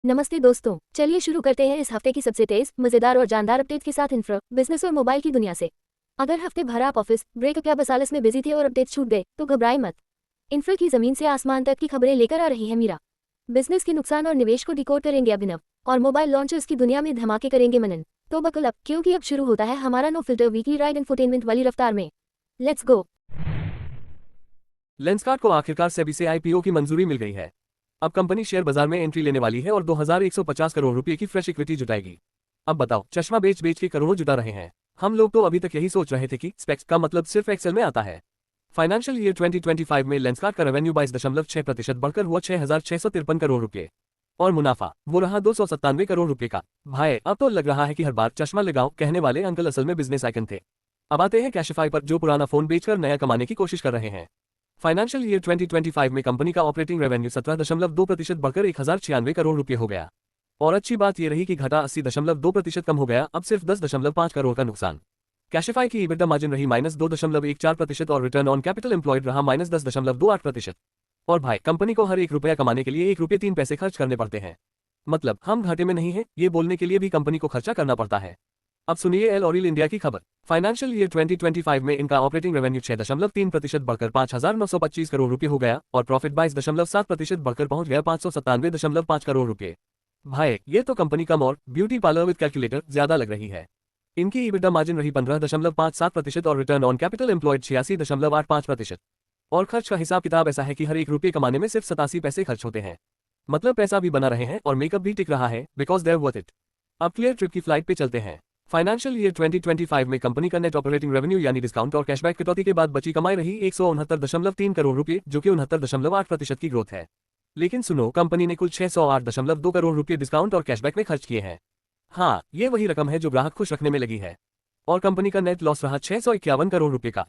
नमस्ते दोस्तों, चलिए शुरू करते हैं इस हफ्ते की सबसे तेज, मजेदार और जानदार अपडेट के साथ इंफ्रा, बिजनेस और मोबाइल की दुनिया से। अगर हफ्ते भर आप ऑफिस ब्रेक या बसालस में बिजी थे और अपडेट छूट गए तो घबराए मत। इंफ्रा की जमीन से आसमान तक की खबरें लेकर आ रही है मीरा। बिजनेस के नुकसान और निवेश को डिकोड करेंगे अभिनव, और मोबाइल लॉन्चर्स की दुनिया में धमाके करेंगे मनन। तो बकल अप, क्योंकि अब शुरू होता है हमारा no filter weekly ride infotainment वाली रफ्तार में। Let's go. लेंसकार्ट को आखिरकार सेबी से आईपीओ की मंजूरी मिल गई है। अब कंपनी शेयर बाजार में एंट्री लेने वाली है और 2150 करोड़ रुपए की फ्रेश इक्विटी जुटाएगी। अब बताओ, चश्मा बेच बेच के करोड़ों जुटा रहे हैं। हम लोग तो अभी तक यही सोच रहे थे कि स्पेक्स का मतलब सिर्फ एक्सेल में आता है। फाइनेंशियल ईयर 2025 में लेंसकार्ट का रेवेन्यू 22.6% बढ़कर हुआ 6,653 करोड़ रुपए और मुनाफा वो रहा 297 करोड़ रुपए का। भाई, अब तो लग रहा है कि हर बार चश्मा लगाओ कहने वाले अंकल असल में बिजनेस आइकन थे। अब आते हैं कैशिफाई पर, जो पुराना फोन बेचकर नया कमाने की कोशिश कर रहे हैं। फाइनेंशियल ईयर 2025 में कंपनी का ऑपरेटिंग रेवेन्यू 17.2% बढ़कर 1,096 करोड़ रुपए हो गया। और अच्छी बात यह रही कि घाटा 80.2% कम हो गया, अब सिर्फ 10.5 करोड़ का नुकसान। कैशिफाई की EBITDA मार्जिन रही -2.14% और रिटर्न ऑन कैपिटल एम्प्लॉयड रहा -10.28%। और भाई, कंपनी को हर 1 रुपया कमाने के लिए 1 रुपये 3 पैसे खर्च करने पड़ते हैं। मतलब हम घाटे में नहीं है, ये बोलने के लिए भी कंपनी को खर्चा करना पड़ता है। अब सुनिए एल ऑरिल इंडिया की खबर। फाइनेंशियल ईयर 2025 में इनका ऑपरेटिंग रेवेन्यू 6.3% बढ़कर 5,925 करोड़ रुपए हो गया और प्रॉफिट 22.7% बढ़कर पहुंच गया 597.5 करोड़ रुपए। भाई, ये तो कंपनी कम और ब्यूटी पार्लर विद कैलकुलेटर ज्यादा लग रही है। इनकी EBITDA मार्जिन रही 15.57% और रिटर्न ऑन कैपिटल एम्प्लॉयड 86.85%। और खर्च का हिसाब किताब ऐसा है कि हर 1 रुपये कमाने में सिर्फ 87 पैसे खर्च होते हैं। मतलब पैसा भी बना रहे हैं और मेकअप भी टिक रहा है, बिकॉज देयर वर्थ इट। अब क्लियर ट्रिप की फ्लाइट पे चलते हैं। फाइनेंशियल ईयर 2025 में कंपनी का नेट ऑपरेटिंग रेवेन्यू यानी डिस्काउंट और कैशबैक कटौती के बाद बची कमाई रही 169.3 करोड़ रुपए, जो कि 69.8% की ग्रोथ है। लेकिन सुनो, कंपनी ने कुल 608.2 करोड़ रुपए डिस्काउंट और कैशबैक में खर्च किए हैं। हाँ, ये वही रकम है जो ग्राहक खुश रखने में लगी है। और कंपनी का नेट लॉस रहा 651 करोड़ रुपए का।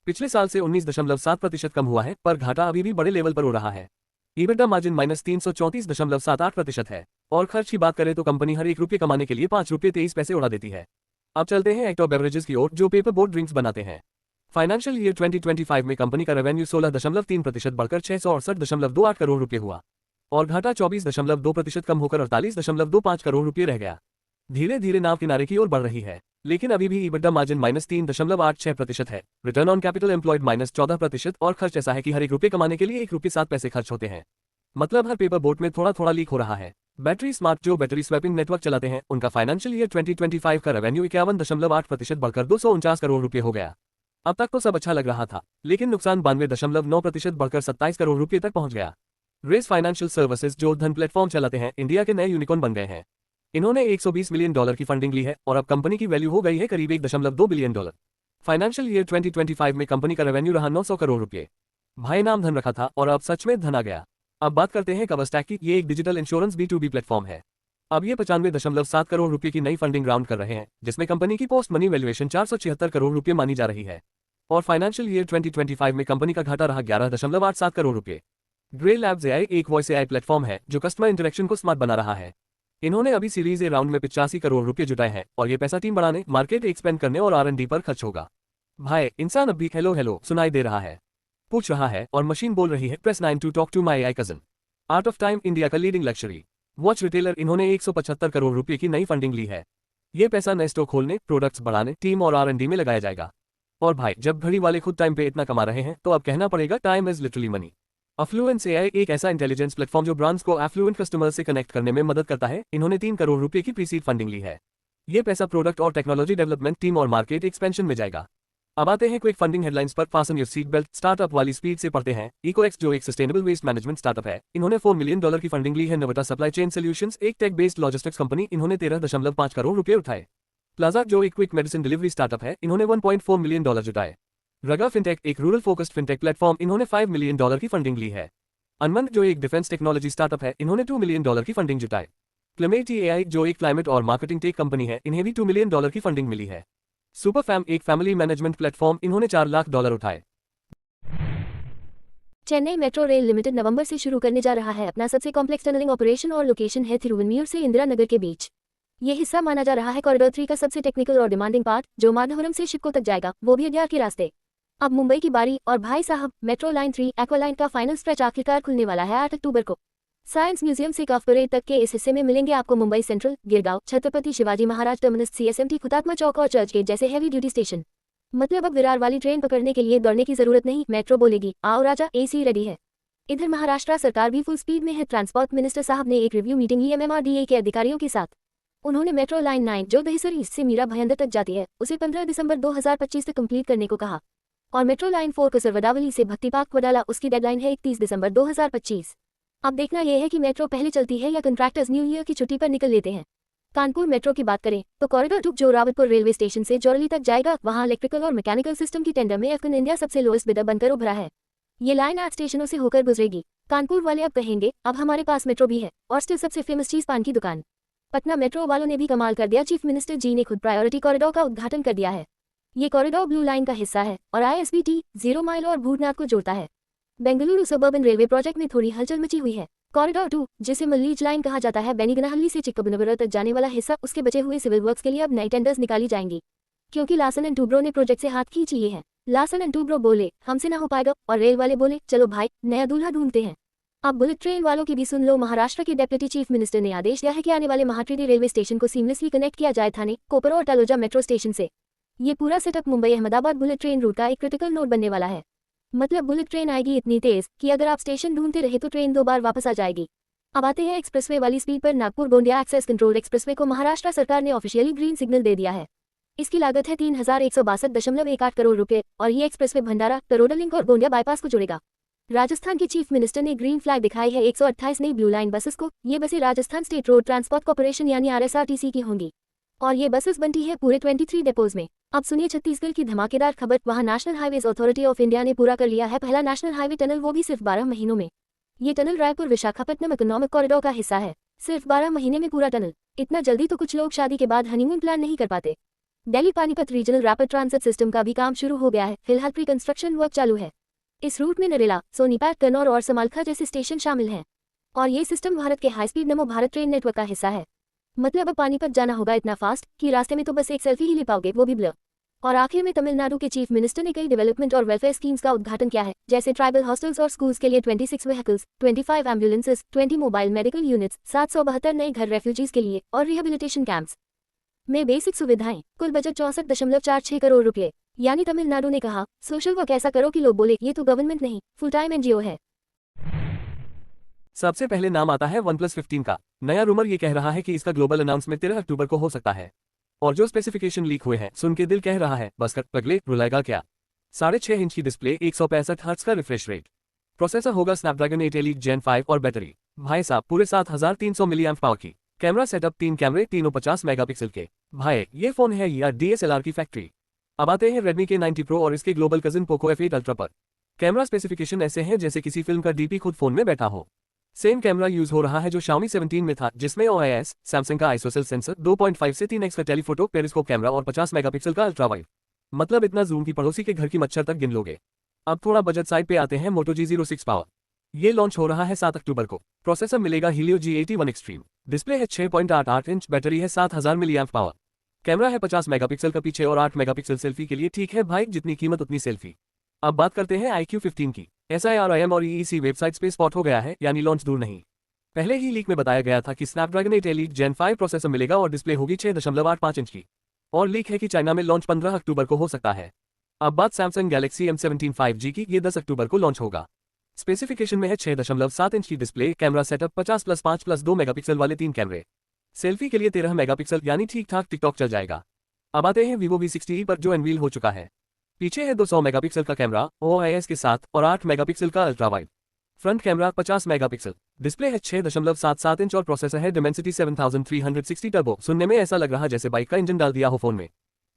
पिछले साल से 19.7% कम हुआ है, पर घाटा अभी भी बड़े लेवल पर हो रहा है। EBITDA मार्जिन -334.78% है। और खर्च की बात करें तो कंपनी हर 1 रुपये कमाने के लिए 5 रुपये 23 पैसे उड़ा देती है। अब चलते हैं एक्टो बेवरेजेस की ओर, जो पेपर बोट ड्रिंक्स बनाते हैं। फाइनेंशियल ईयर 2025 में कंपनी का रेवेन्यू 16.3% बढ़कर 668.28 करोड़ रुपए हुआ और घाटा 24.2% कम होकर 48.25 करोड़ रुपए रह गया। धीरे धीरे नाव किनारे की ओर बढ़ रही है, लेकिन अभी भी EBITDA मार्जिन -3.86% है, रिटर्न ऑन कैपिटल एम्प्लॉयड -14% और खर्च ऐसा है कि हर 1 रुपये कमाने के लिए 1 रुपये 7 पैसे खर्च होते हैं। मतलब हर पेपर बोट में थोड़ा थोड़ा लीक हो रहा है। बैटरी स्मार्ट, जो बैटरी स्वैपिंग नेटवर्क चलाते हैं, उनका फाइनेंशियल ईयर 2025 का रेवेन्यू 51.8% बढ़कर 249 करोड़ रुपए हो गया। अब तक तो सब अच्छा लग रहा था, लेकिन नुकसान 92.9% बढ़कर 27 करोड़ रुपए तक पहुंच गया। रेस फाइनेंशियल सर्विसेज, जो धन प्लेटफॉर्म चलाते हैं, इंडिया के नए यूनिकॉर्न बन गए हैं। इन्होंने $120 मिलियन की फंडिंग ली है और अब कंपनी की वैल्यू हो गई है करीब $1.2 बिलियन। फाइनेंशियल ईयर 2025 में कंपनी का रेवेन्यू रहा 900 करोड़ रुपए। भाई, नाम धन रखा था और अब सच में धन आ गया। अब बात करते हैं कवरस्टैक की। ये एक डिजिटल इंश्योरेंस B2B प्लेटफॉर्म है। अब ये 95.7 करोड़ रुपए की नई फंडिंग राउंड कर रहे हैं, जिसमें कंपनी की पोस्ट मनी वैल्यूएशन 476 करोड़ रुपए मानी जा रही है। और फाइनेंशियल ईयर 2025 में कंपनी का घाटा रहा 11.87 करोड़ रुपए। ग्रे लैब्स AI एक वॉइस AI प्लेटफॉर्म है जो कस्टमर इंटरेक्शन को स्मार्ट बना रहा है। इन्होंने अभी सीरीज ए राउंड में 85 करोड़ रुपए जुटाए हैं और ये पैसा टीम बढ़ाने, मार्केट एक्सपेंड करने और R&D पर खर्च होगा। भाई, इंसान अब भी हेलो हेलो सुनाई दे रहा है, पूछ रहा है, और मशीन बोल रही है, press 9 to talk to my AI cousin. Art of time, India का लीडिंग लग्जरी वॉच रिटेलर, इन्होंने 175 करोड़ रुपए की नई फंडिंग ली है। ये पैसा नए स्टॉक खोलने, प्रोडक्ट्स बढ़ाने, टीम और R&D में लगाया जाएगा। और भाई, जब घड़ी वाले खुद टाइम पे इतना कमा रहे हैं तो अब कहना पड़ेगा time is literally money. Affluence AI एक ऐसा इंटेलिजेंस प्लेटफॉर्म जो ब्रांड्स को एफ्लुएंट कस्टमर से कनेक्ट करने में मदद करता है। इन्होंने 3 करोड़ रुपए की प्रीसीड फंडिंग ली है। ये पैसा प्रोडक्ट और टेक्नोलॉजी डेवलपमेंट, टीम और मार्केट एक्सपेंशन में जाएगा। अब आते हैं क्विक फंडिंग हेडलाइंस पर। Fasten your seat belt, startup वाली स्पीड से पढ़ते हैं। इकोएक्स, जो एक सस्टेनेबल वेस्ट मैनेजमेंट स्टार्टअप है, इन्होंने $4 मिलियन की फंडिंग ली है। नवटा सप्लाई चेन सोल्यूशंस, एक टेक बेस्ड लॉजिस्टिक्स कंपनी, इन्होंने 13.5 करोड़ रुपए उठाए। प्लाजा, जो एक क्विक मेडिसिन डिलीवरी स्टार्टअप है, इन्होंने $1.4 मिलियन जुटाए। रगा फिनटेक, एक रूरल फोकस्ड फिनटेक प्लेटफॉर्म, इन्होंने $5 मिलियन की फंडिंग ली है। अनमंत, जो एक डिफेंस टेक्नोलॉजी स्टार्टअप है, इन्होंने $2 मिलियन की फंडिंग जुटाए। क्लेमेटी AI, जो एक क्लाइमेट और मार्केटिंग टेक कंपनी है, इन्हें भी $2 मिलियन की फंडिंग मिली है। सुपर फैम, एक फैमिली मैनेजमेंट प्लेटफॉर्म, इन्होंने $4 लाख उठाए। चेन्नई मेट्रो रेल लिमिटेड नवंबर से शुरू करने जा रहा है अपना सबसे कॉम्प्लेक्स टनलिंग ऑपरेशन और लोकेशन है थिरुवनमियूर से इंदिरा नगर के बीच। ये हिस्सा माना जा रहा है कॉरिडोर 3 का सबसे टेक्निकल और डिमांडिंग पार्ट, जो माधवरम से शिपको तक जाएगा, वो भी अड्यार के रास्ते। अब मुंबई की बारी, और भाई साहब, मेट्रो लाइन 3 एक्वा लाइन का फाइनल स्ट्रेच आखिरकार खुलने वाला है 8 अक्टूबर को। साइंस म्यूजियम से कफ परेड तक के इस हिस्से में मिलेंगे आपको Mumbai central, Girgaon, Chhatrapati Shivaji Maharaj terminus, CSMT, Hutatma Chowk और चर्च गेट जैसे हैवी ड्यूटी स्टेशन। मतलब अब विरार वाली ट्रेन पकड़ने के लिए दौड़ने की जरूरत नहीं, मेट्रो बोलेगी आओ राजा, एसी रेडी है। इधर महाराष्ट्र सरकार भी फुल स्पीड में है। ट्रांसपोर्ट मिनिस्टर साहब ने एक रिव्यू मीटिंग ली एमएमआरडीए के अधिकारियों के साथ। उन्होंने मेट्रो लाइन 9 जो दहिसर ईस्ट से मीरा भाईंदर तक जाती है उसे 15 दिसंबर 2025 तक कंप्लीट करने को कहा। और मेट्रो लाइन 4 कसरवदावली से भक्तिपाक वडाला उसकी डेडलाइन है 31 दिसंबर 2025। अब देखना यह है कि मेट्रो पहले चलती है या कंट्रैक्टर्स न्यू ईयर की छुट्टी पर निकल लेते हैं। कानपुर मेट्रो की बात करें तो कॉरिडोर 2 जो रावतपुर रेलवे स्टेशन से जोरली तक जाएगा, वहां इलेक्ट्रिकल और मैकेनिकल सिस्टम की टेंडर में एफकन इंडिया सबसे लोएस्ट बिडर बनकर उभरा है। ये लाइन 8 स्टेशनों से होकर गुजरेगी। कानपुर वाले अब कहेंगे अब हमारे पास मेट्रो भी है। और स्टिल सबसे फेमस चीज पान की दुकान। पटना मेट्रो वालों ने भी कमाल कर दिया, चीफ मिनिस्टर जी ने खुद प्रायोरिटी कॉरिडोर का उद्घाटन कर दिया है। ये कॉरिडोर ब्लू लाइन का हिस्सा है और ISBT, 0 माइल और भूतनाथ को जोड़ता है। बेंगलुरु सबर्बन रेलवे प्रोजेक्ट में थोड़ी हलचल मची हुई है। कॉरिडोर 2 जिसे मल्लीज लाइन कहा जाता है, बेनीगनहल्ली से चिक्कबनगुरा तक जाने वाला हिस्सा, उसके बचे हुए सिविल वर्क्स के लिए अब नई टेंडर्स निकाली जाएंगी क्योंकि लार्सन एंड टूब्रो ने प्रोजेक्ट से हाथ खींच लिए हैं। लार्सन एंड टूब्रो बोले हमसे ना हो पाएगा और रेल वाले बोले चलो भाई नया दूल्हा ढूंढते हैं। अब बुलेट ट्रेन वालों की भी सुन लो। महाराष्ट्र के डेप्यूटी चीफ मिनिस्टर ने आदेश दिया है कि आने वाले महाट्रेडी रेलवे स्टेशन को सीमलेसली कनेक्ट किया जाए थाने, कोपर और टालोजा मेट्रो स्टेशन से। ये पूरा setup Mumbai Ahmedabad bullet train route का एक क्रिटिकल नोड बनने वाला है। मतलब बुलेट ट्रेन आएगी इतनी तेज कि अगर आप स्टेशन ढूंढते रहे तो ट्रेन 2 बार वापस आ जाएगी। अब आते हैं एक्सप्रेसवे वाली स्पीड पर। Nagpur Gondia access control expressway को महाराष्ट्र सरकार ने ऑफिशियली ग्रीन सिग्नल दे दिया है। इसकी लागत है 3162.18 करोड़ रुपए और ये एक्सप्रेसवे भंडारा, तरोडा लिंक और गोंदिया बाईपास को जोड़ेगा। राजस्थान के चीफ मिनिस्टर ने ग्रीन फ्लैग दिखाई है 128 नई ब्लू लाइन बसेस को। ये बसें Rajasthan state road transport corporation यानी RSRTC की होंगी और ये बसेस बनती है पूरे 23 डिपोज में। अब सुनिए छत्तीसगढ़ की धमाकेदार खबर। वहां national highways authority of India ने पूरा कर लिया है पहला नेशनल हाईवे टनल, वो भी सिर्फ 12 महीनों में। ये tunnel Raipur Visakhapatnam economic corridor का हिस्सा है। सिर्फ 12 महीने में पूरा टनल। इतना जल्दी तो कुछ लोग शादी के बाद हनीमून प्लान नहीं कर पाते। Delhi Panipat regional rapid transit system का भी काम शुरू हो गया है। फिलहाल प्री कंस्ट्रक्शन वर्क चालू है। इस रूट में नरेला, सोनीपत, कन्नौर और समालखा जैसे स्टेशन शामिल हैं और ये सिस्टम भारत के हाई स्पीड नमो भारत ट्रेन नेटवर्क का हिस्सा है। मतलब अब पानीपत जाना होगा इतना फास्ट कि रास्ते में तो बस एक सेल्फी ही ले पाओगे, वो भी ब्लर। और आखिर में तमिलनाडु के चीफ मिनिस्टर ने कई डेवलपमेंट और वेलफेयर स्कीम्स का उद्घाटन किया है, जैसे ट्राइबल हॉस्टल्स और स्कूल्स के लिए 26 vehicles, 25 ambulances, 20 mobile medical units, 772 नए घर रेफ्यूजीज के लिए और रिहेबिलिटेशन कैंप्स में बेसिक सुविधाएं। कुल बजट 64.46 करोड़ रुपए। यानी तमिलनाडु ने कहा सोशल वर्क ऐसा करो कि लोग बोले ये तो गवर्नमेंट नहीं फुल टाइम NGO है। सबसे पहले नाम आता है OnePlus 15 का। नया रूमर ये कह रहा है कि इसका ग्लोबल अनाउंसमेंट 13 अक्टूबर को हो सकता है और जो स्पेसिफिकेशन लीक हुए हैं सुन के दिल कह रहा है बस कर पगले, रुलाएगा क्या। 6.5 इंच की डिस्प्ले, 165 हर्ट्ज का रिफ्रेश रेट, प्रोसेसर होगा स्नैपड्रैगन 8 Elite Gen 5 और बैटरी भाई साहब पूरे 7300 मिलीएम्प पावर की। कैमरा सेटअप 3 कैमरे, तीनों 50 मेगापिक्सल के। भाई ये फोन है या DSLR की फैक्ट्री। अब आते हैं Redmi के 90 Pro और इसके global cousin Poco F8 Ultra पर। कैमरा स्पेसिफिकेशन ऐसे हैं जैसे किसी फिल्म का DP खुद फोन में बैठा हो। सेम कैमरा यूज हो रहा है जो Xiaomi 17 में था, जिसमें OIS, सैमसंग का आइसोसेल सेंसर, 2.5 से 3x का टेलीफोटो पेरिस्कोप कैमरा और 50 मेगापिक्सल का अल्ट्रा वाइड। मतलब इतना जूम की पड़ोसी के घर की मच्छर तक गिन लोगे। अब थोड़ा बजट साइड पे आते हैं Moto G06 पावर। ये लॉन्च हो रहा है 7 अक्टूबर को। प्रोसेसर मिलेगा Helio G81 Extreme। डिस्प्ले है 6.88 इंच, बैटरी है 7000 मिलीएम्प पावर। कैमरा है 50 मेगापिक्सल का पीछे और 8 मेगापिक्सल सेल्फी के लिए। ठीक है भाई, जितनी कीमत उतनी सेल्फी। अब बात करते हैं iQ15 की। SIRIM और EEC वेबसाइट्स पे स्पॉट हो गया है, यानी लॉन्च दूर नहीं। पहले ही लीक में बताया गया था कि स्नैपड्रैगन 8 Elite Gen 5 प्रोसेसर मिलेगा और डिस्प्ले होगी 6.85 इंच की। और लीक है कि चाइना में लॉन्च 15 अक्टूबर को हो सकता है। अब बात सैमसंग गैलेक्सी M17 5G की, ये 10 अक्टूबर को लॉन्च होगा। स्पेसिफिकेशन में है 6.7 इंच की डिस्प्ले, कैमरा सेटअप 50+5+2 मेगापिक्सल वाले 3 कैमरे, सेल्फी के लिए 13 मेगापिक्सल, यानी ठीक ठाक टिकटॉक चल जाएगा। अब आते हैं Vivo V60 पर जो अनवील हो चुका है। पीछे है 200 मेगापिक्सल का कैमरा OIS के साथ और 8 मेगापिक्सल का ultra wide. Front camera 50 megapixel, display है 6.77 इंच और प्रोसेसर है Dimensity 7360 टर्बो। सुनने में ऐसा लग रहा जैसे बाइक का इंजन डाल दिया हो फोन में।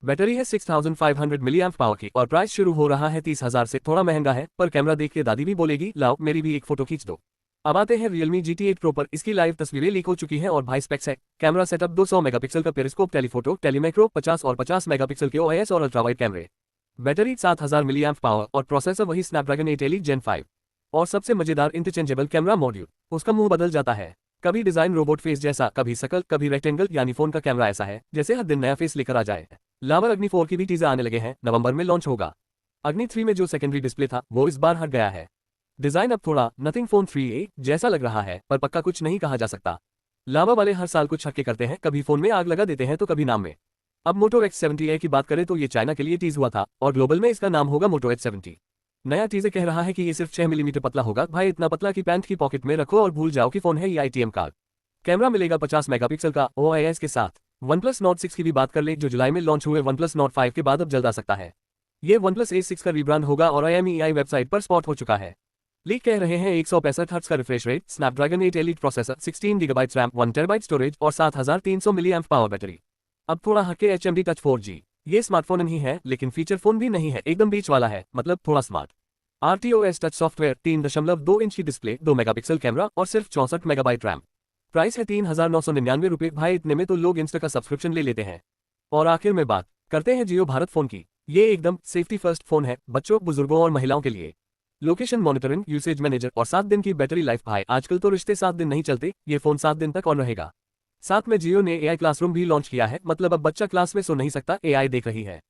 बैटरी है 6500 मिलीएम्प पावर की और प्राइस शुरू हो रहा है 30,000 से। थोड़ा महंगा है पर कैमरा देख के दादी भी बोलेगी लाओ मेरी भी एक फोटो खींच दो। अब आते हैं Realme GT8 Pro पर। इसकी लाइव तस्वीरें लीक हो चुकी हैं और भाई स्पेक्स है। कैमरा सेटअप 200 मेगापिक्सल का पेरिस्कोप टेलीफोटो टेलीमैक्रो 50 और 50 मेगापिक्सल के OIS और अल्ट्रा वाइड कैमरे, बैटरी 7000 मिलीएम्प पावर और प्रोसेसर वही स्नैपड्रैगन 8 Elite Gen 5। और सबसे मजेदार इंटरचेंजेबल कैमरा मॉड्यूल। उसका मुंह बदल जाता है, कभी डिजाइन रोबोट फेस जैसा, कभी सकल, कभी रेक्टेंगल, यानी फोन का कैमरा ऐसा है जैसे हर दिन नया फेस लेकर आ जाए। लावर अग्नि 4 की भी टीजर आने लगे हैं, नवंबर में लॉन्च होगा। अग्नि 3 में जो सेकेंडरी डिस्प्ले था वो इस बार हट गया है। डिजाइन अब थोड़ा नथिंग फोन 3A जैसा लग रहा है, पर पक्का कुछ नहीं कहा जा सकता। लावा वाले हर साल कुछ हटके करते हैं, कभी फोन में आग लगा देते हैं तो कभी नाम में। अब मोटो X70 की बात करें तो ये चाइना के लिए टीज हुआ था और ग्लोबल में इसका नाम होगा मोटो H70। नया टीजर कह रहा है कि ये सिर्फ 6 मिलीमीटर पतला होगा। भाई इतना पतला कि पैंट की पॉकेट में रखो और भूल जाओ कि फोन है ये ITM कार्ड। कैमरा मिलेगा 50 मेगापिक्सल का OIS के साथ। OnePlus Nord 6 की भी बात कर ले जो जुलाई में लॉन्च हुए OnePlus Nord 5 के बाद अब जल्द आ सकता है। ये OnePlus A6 का रीब्रांड होगा और IMEI वेबसाइट पर स्पॉट हो चुका है। लीक कह रहे हैं 165 हर्ट्ज का refresh rate, Snapdragon 8 elite processor, 16 GB RAM, 1 TB storage और 7300 mAh पावर बैटरी। अब थोड़ा हटके HMD टच 4G। ये स्मार्टफोन नहीं है लेकिन फीचर फोन भी नहीं है, एकदम बीच वाला है, मतलब थोड़ा smart. RTOS touch software, 3.2 inch की डिस्प्ले, 2 मेगापिक्सल कैमरा और सिर्फ 64 MB रैम। प्राइस है 3999 रुपये। भाई इतने में तो लोग इंस्टा का सब्सक्रिप्शन ले लेते हैं। और आखिर में बात करते हैं जियो भारत फोन की। ये एकदम सेफ्टी फर्स्ट फोन है, बच्चों, बुजुर्गों और महिलाओं के लिए। लोकेशन मॉनिटरिंग, यूसेज मैनेजर और 7 दिन की बैटरी लाइफ। भाई आजकल तो रिश्ते 7 दिन नहीं चलते, ये फोन 7 दिन तक ऑन रहेगा। साथ में जियो ने AI क्लासरूम भी लॉन्च किया है, मतलब अब बच्चा क्लास में सो नहीं सकता, AI देख रही है।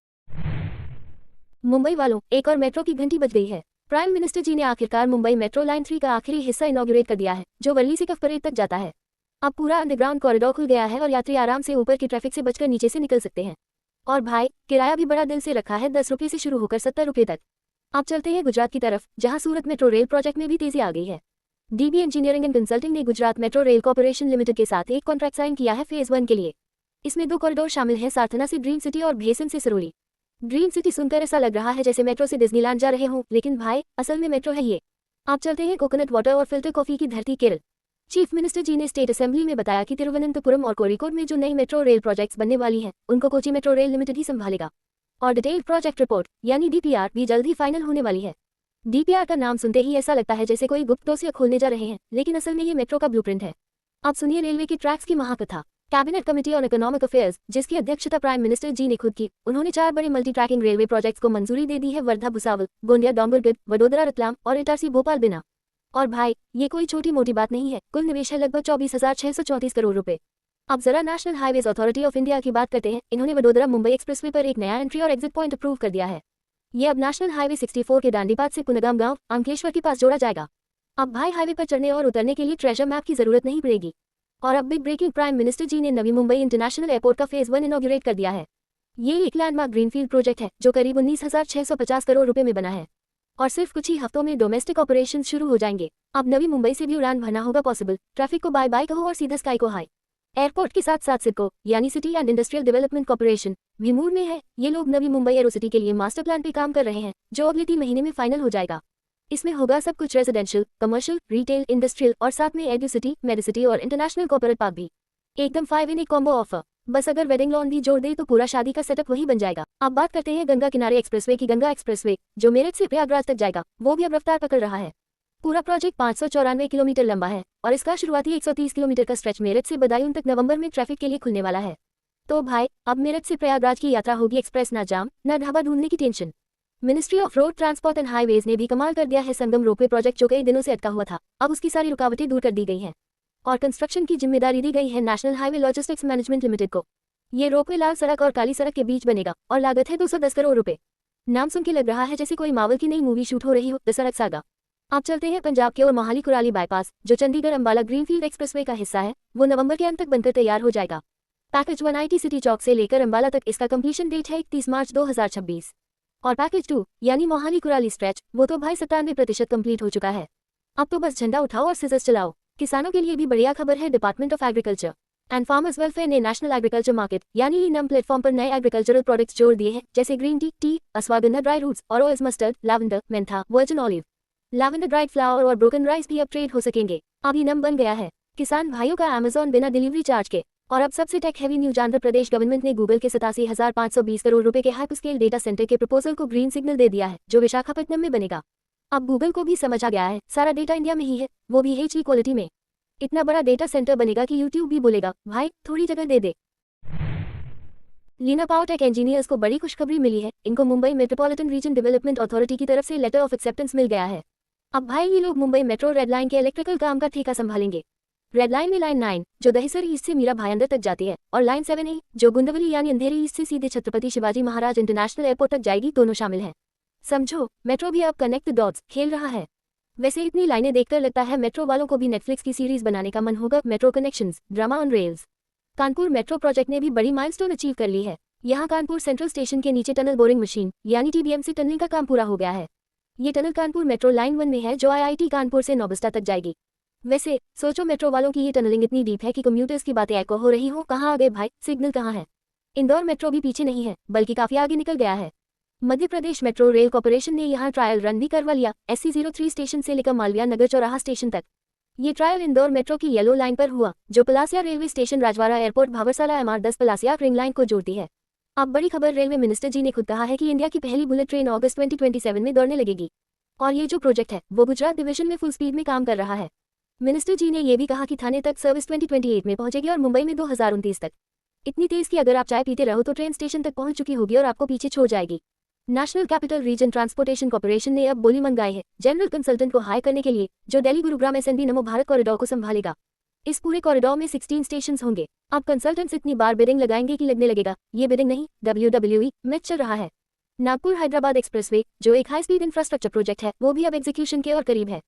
मुंबई वालों, एक और मेट्रो की घंटी बज गई है। प्राइम मिनिस्टर जी ने आखिरकार मुंबई मेट्रो लाइन 3 का आखिरी हिस्सा इनॉग्रेट कर दिया है, जो वर्ली से कफ परेड तक जाता है। अब पूरा अंडरग्राउंड कॉरिडोर खुल गया है और यात्री आराम से ऊपर की ट्रैफिक से बचकर नीचे से निकल सकते हैं। और भाई किराया भी बड़ा दिल से रखा है, 10 रुपये से शुरू होकर 70 रुपये तक। अब चलते हैं गुजरात की तरफ, जहां सूरत मेट्रो रेल प्रोजेक्ट में भी तेजी आ गई है। DB इंजीनियरिंग एंड कंसल्टिंग ने Gujarat metro rail corporation limited के साथ एक कॉन्ट्रैक्ट साइन किया है फेज 1 के लिए। इसमें 2 कॉरिडोर शामिल हैं, सार्थना से ड्रीम सिटी और भेसन से सरोली। ड्रीम सिटी सुनकर ऐसा लग रहा है जैसे मेट्रो से डिज्नीलैंड जा रहे हों, लेकिन भाई असल में मेट्रो है ये। आप चलते हैं कोकोनट वाटर और फिल्टर कॉफी की धरती केरल। चीफ मिनिस्टर जी ने स्टेट असेंबली में बताया कि तिरुवनंतपुरम और कोरिकोड में जो नई मेट्रो रेल प्रोजेक्ट्स बनने वाली हैं, उनको कोची मेट्रो रेल लिमिटेड ही संभालेगा। और डिटेल्ड प्रोजेक्ट रिपोर्ट यानी DPR भी जल्द ही फाइनल होने वाली है। DPR का नाम सुनते ही ऐसा लगता है जैसे कोई गुप्त डोसिया खोलने जा रहे हैं, लेकिन असल में ये मेट्रो का ब्लूप्रिंट है। अब सुनिए रेलवे के ट्रैक्स की महाकथा। Cabinet committee on economic affairs, जिसकी अध्यक्षता प्राइम मिनिस्टर जी ने खुद की, उन्होंने 4 बड़े मल्टी ट्रैकिंग रेलवे प्रोजेक्ट्स को मंजूरी दे दी है। वर्धा भुसावल, गोंदिया डोंगरगढ़, वडोदरा रतलाम और इटारसी भोपाल बिना। और भाई ये कोई छोटी मोटी बात नहीं है, कुल निवेश है लगभग 24,634 करोड़ रुपए। अब जरा national highways authority of India की बात करते हैं। इन्होंने वडोदरा मुंबई एक्सप्रेसवे पर एक नया एंट्री और एग्जिट पॉइंट अप्रूव कर दिया है। ये अब नेशनल हाईवे 64 के डांडीपात से कुनगाम गांव अंकलेश्वर के पास जोड़ा जाएगा। अब भाई हाईवे पर चढ़ने और उतरने के लिए ट्रेजर मैप की जरूरत नहीं पड़ेगी। और अब big breaking, prime minister ji ने नवी मुंबई इंटरनेशनल एयरपोर्ट का फेज 1 इनॉग्रेट कर दिया है। ये एक लैंडमार्क ग्रीनफील्ड प्रोजेक्ट है जो करीब 19,650 करोड़ रुपए में बना है और सिर्फ कुछ ही हफ्तों में डोमेस्टिक ऑपरेशन शुरू हो जाएंगे। अब नवी मुंबई से भी उड़ान भरना होगा पॉसिबल। ट्रैफिक को बाय बाय कहो और सीधा स्काई को हाई। एयरपोर्ट के साथ साथ सिडको यानी city and industrial development corporation भी मूड में है। ये लोग नवी मुंबई एरोसिटी के लिए मास्टर प्लान पे काम कर रहे हैं, जो अगले 3 महीने में फाइनल हो जाएगा। इसमें होगा सब कुछ, रेजिडेंशियल, कमर्शियल, रिटेल, इंडस्ट्रियल और साथ में एडुसिटी, मेडिसिटी और इंटरनेशनल कॉर्पोरेट पार्क भी। एकदम 5 in 1 कॉम्बो ऑफर। बस अगर वेडिंग लॉन भी जोड़ दे तो पूरा शादी का सेटअप वही बन जाएगा। अब बात करते हैं गंगा किनारे एक्सप्रेसवे की। गंगा एक्सप्रेसवे जो मेरठ से प्रयागराज तक जाएगा, वो भी अब रफ्तार पकड़ रहा है। पूरा प्रोजेक्ट 594 किलोमीटर लंबा है और इसका शुरुआती 130 किलोमीटर का स्ट्रेच मेरठ से बदायूं तक नवंबर में ट्रैफिक के लिए खुलने वाला है। तो भाई अब मेरठ से प्रयागराज की यात्रा होगी एक्सप्रेस, ना जाम ना ढाबा ढूंढने की tension. Ministry of road transport and highways ने भी कमाल कर दिया है। संगम रोपवे प्रोजेक्ट जो कई दिनों से अटका हुआ था, अब उसकी सारी रुकावटें दूर कर दी गई हैं और कंस्ट्रक्शन की जिम्मेदारी दी गई है national highway logistics management limited को। ये रोपवे लाल सड़क और काली सड़क के बीच बनेगा और लागत है 210 करोड़ रुपए। नाम सुन के लग रहा है जैसे कोई मावल की नई मूवी शूट हो रही हो, द सड़क सागा। आप चलते हैं पंजाब के और मोहाली कुराली बाईपास, जो चंडीगढ़ अंबाला ग्रीनफील्ड एक्सप्रेसवे का हिस्सा है, वो नवंबर के अंत तक बनकर तैयार हो जाएगा। पैकेज 1 IT सिटी चौक से लेकर अंबाला तक इसका कंप्लीशन डेट है 31 मार्च 2026। और पैकेज 2 यानी मोहाली कुराली स्ट्रेच, वो तो भाई 97% कंप्लीट हो चुका है। अब तो बस झंडा उठाओ और सीजर्स चलाओ। किसानों के लिए भी बढ़िया खबर है। Department of agriculture and farmers welfare ने नेशनल एग्रीकल्चर मार्केट यानी नम प्लेटफॉर्म पर नए एग्रीकल्चरल प्रोडक्ट्स जोड़ दिए हैं, जैसे green tea, ashwagandha dry roots और oils, mustard, lavender, mentha, virgin olive, lavender dried flower और ब्रोकन राइस भी अब ट्रेड हो सकेंगे। अब नम बन गया है किसान भाइयों का अमेज़न बिना डिलीवरी चार्ज के। और अब सबसे take heavy news, Andhra Pradesh government ने गूगल के 87,520 करोड़ रुपए के हाइपर स्केल डेटा सेंटर के प्रपोजल को ग्रीन सिग्नल दे दिया है, जो विशाखापट्टनम में बनेगा। अब गूगल को भी समझ आ गया है सारा डेटा इंडिया में ही है, वो भी HD क्वालिटी में। इतना बड़ा डेटा सेंटर बनेगा कि यूट्यूब भी बोलेगा भाई थोड़ी जगह दे दे। लीना पावर टेक इंजीनियर्स को बड़ी खुशखबरी मिली है। इनको Mumbai metropolitan region development authority की तरफ से लेटर ऑफ एक्सेप्टेंस मिल गया है। अब भाई ये लोग मुंबई मेट्रो रेड लाइन के इलेक्ट्रिकल काम का ठेका संभालेंगे। रेड लाइन में लाइन 9 जो दहिसर ईस्ट से मीरा भाईंदर तक जाती है और लाइन 7A जो गुंदवली यानी अंधेरी ईस्ट से सीधे छत्रपति शिवाजी महाराज इंटरनेशनल एयरपोर्ट तक जाएगी, दोनों शामिल हैं। समझो मेट्रो भी अब कनेक्ट द डॉट्स खेल रहा है। वैसे इतनी लाइनें देखकर लगता है मेट्रो वालों को भी नेटफ्लिक्स की सीरीज बनाने का मन होगा। Metro connections, drama on rails. Kanpur metro project ने भी बड़ी माइलस्टोन अचीव कर ली है। यहाँ कानपुर सेंट्रल स्टेशन के नीचे टनल बोरिंग मशीन यानी TBMC टनलिंग का काम पूरा हो गया है। ये टनल कानपुर मेट्रो लाइन 1 में है जो IIT कानपुर से नौबस्ता तक जाएगी। वैसे सोचो मेट्रो वालों की ये टनलिंग इतनी डीप है कि कम्यूटर्स की बातें एको हो रही हो, कहाँ आ गए भाई, सिग्नल कहाँ है। इंदौर मेट्रो भी पीछे नहीं है बल्कि काफी आगे निकल गया है। Madhya Pradesh metro rail corporation ने यहाँ ट्रायल रन भी करवा लिया। SC03 स्टेशन से लेकर मालविया नगर चौराहा स्टेशन तक। ये ट्रायल इंदौर मेट्रो की येलो लाइन पर हुआ जो Palasia railway station, Rajwada airport, Bhawarsala MR10 Palasia ring line को जोड़ती है। अब बड़ी खबर, रेलवे मिनिस्टर जी ने खुद कहा है कि इंडिया की पहली बुलेट ट्रेन अगस्त 2027 में दौड़ने लगेगी और ये जो प्रोजेक्ट है वो गुजरात डिवीजन में फुल स्पीड में काम कर रहा है। मिनिस्टर जी ने ये भी कहा कि थाने तक सर्विस 2028 में पहुंचेगी और मुंबई में 2029 तक। इतनी तेज कि अगर आप चाय पीते रहो तो ट्रेन स्टेशन तक पहुंच चुकी होगी और आपको पीछे छोड़ जाएगी। National capital region transportation corporation ने अब बोली मंगाई है जनरल कंसल्टेंट को हायर करने के लिए जो दिल्ली गुरुग्राम SND नमो भारत कॉरिडोर को संभालेगा। इस पूरे कॉरिडोर में 16 स्टेशन होंगे। अब कंसल्टेंट्स इतनी बार बिडिंग लगाएंगे कि लगने लगेगा ये बिडिंग नहीं WWE मैच चल रहा है। नागपुर हैदराबाद एक्सप्रेसवे जो एक हाई स्पीड इंफ्रास्ट्रक्चर प्रोजेक्ट है वो भी अब एग्जीक्यूशन के और करीब है।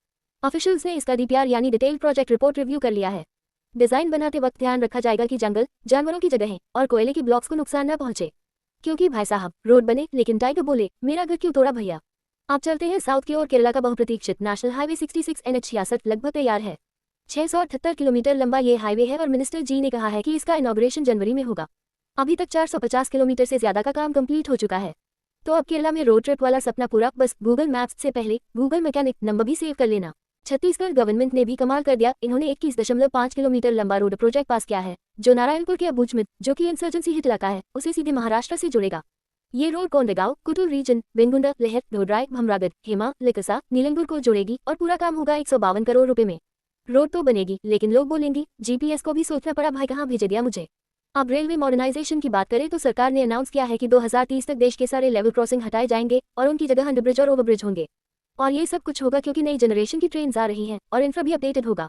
ऑफिशियल्स ने इसका DPR यानी डिटेल प्रोजेक्ट रिपोर्ट रिव्यू कर लिया है। डिजाइन बनाते वक्त ध्यान रखा जाएगा कि जंगल, जानवरों की जगहें और कोयले की ब्लॉक्स को नुकसान न पहुंचे। क्योंकि भाई साहब रोड बने लेकिन टाइगर बोले मेरा घर क्यों तोड़ा भैया। आप चलते हैं साउथ की ओर। केरला का बहुप्रतीक्षित नेशनल हाईवे 66 NH66 लगभग तैयार है। 678 किलोमीटर लंबा ये हाईवे है और मिनिस्टर जी ने कहा है कि इसका इनॉग्रेशन जनवरी में होगा। अभी तक 450 किलोमीटर से ज्यादा का काम कंप्लीट हो चुका है। तो अब केरला में रोड ट्रिप वाला सपना पूरा। बस गूगल मैप्स से पहले गूगल मैकेनिक नंबर भी सेव कर लेना। छत्तीसगढ़ गवर्नमेंट ने भी कमाल कर दिया। इन्होंने 21.5 किलोमीटर लंबा रोड प्रोजेक्ट पास किया है जो नारायणपुर के अबूझमित जो कि इंसर्जेंसी हिट इलाका है उसे सीधे महाराष्ट्र से जुड़ेगा। ये रोड कोंडेगांव, कुटुर रीजन, बेंगुंडा, लेहर, ढोडराय, भमरागढ़, हेमा, लिकसा, नीलंगुर को जोड़ेगी और पूरा काम होगा 152 करोड़ रुपए में। रोड तो बनेगी लेकिन लोग बोलेंगे GPS को भी सोचना पड़ा भाई कहाँ भेज दिया मुझे। अब रेलवे मॉडर्नाइजेशन की बात करें तो सरकार ने अनाउंस किया है कि 2030 तक देश के सारे लेवल क्रॉसिंग हटाए जाएंगे और उनकी जगह अंडरब्रिज और ओवरब्रिज होंगे। और ये सब कुछ होगा क्योंकि नई जनरेशन की ट्रेन आ रही हैं और इंफ्रा भी अपडेटेड होगा।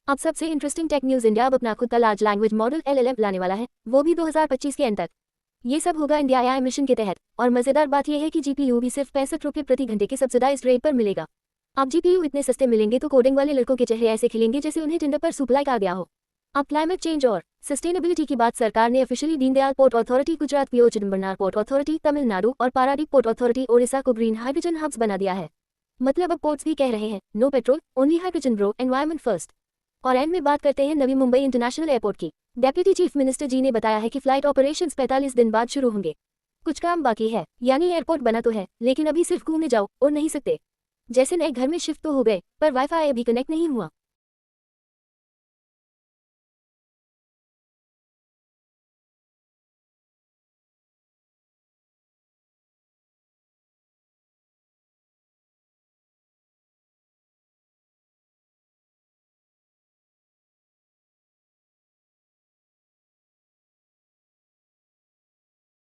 अब सबसे इंटरेस्टिंग टेक न्यूज, इंडिया अब अपना खुद का लार्ज लैंग्वेज मॉडल LLM लाने वाला है, वो भी 2025 के अंत तक। ये सब होगा इंडिया AI मिशन के तहत। और मजेदार बात यह है कि GPU भी सिर्फ 65 रुपये प्रति घंटे के सब्सिडाइज्ड रेट पर मिलेगा। अब GPU इतने सस्ते मिलेंगे तो कोडिंग वाले लड़कों के चेहरे ऐसे खिलेंगे जैसे उन्हें टिंडर पर सुपरलाइक आ गया हो। अब क्लाइमेट चेंज और सस्टेनेबिलिटी की बात, सरकार ने officially Deendayal port authority Gujarat, PO Chidambaranar port authority Tamil Nadu और पारादीप पोर्ट अथॉरिटी ओडिशा को ग्रीन हाइड्रोजन हब्स बना दिया है। मतलब अब पोर्ट्स भी कह रहे हैं no petrol only hydrogen bro, environment first. और एंड में बात करते हैं नवी मुंबई इंटरनेशनल एयरपोर्ट की। डेप्यूटी चीफ मिनिस्टर जी ने बताया है कि फ्लाइट ऑपरेशंस 45 दिन बाद शुरू होंगे। कुछ काम बाकी है, यानी एयरपोर्ट बना तो है लेकिन अभी सिर्फ घूमने जाओ और नहीं सकते। जैसे नए घर में शिफ्ट तो हो गए पर वाईफाई अभी कनेक्ट नहीं हुआ।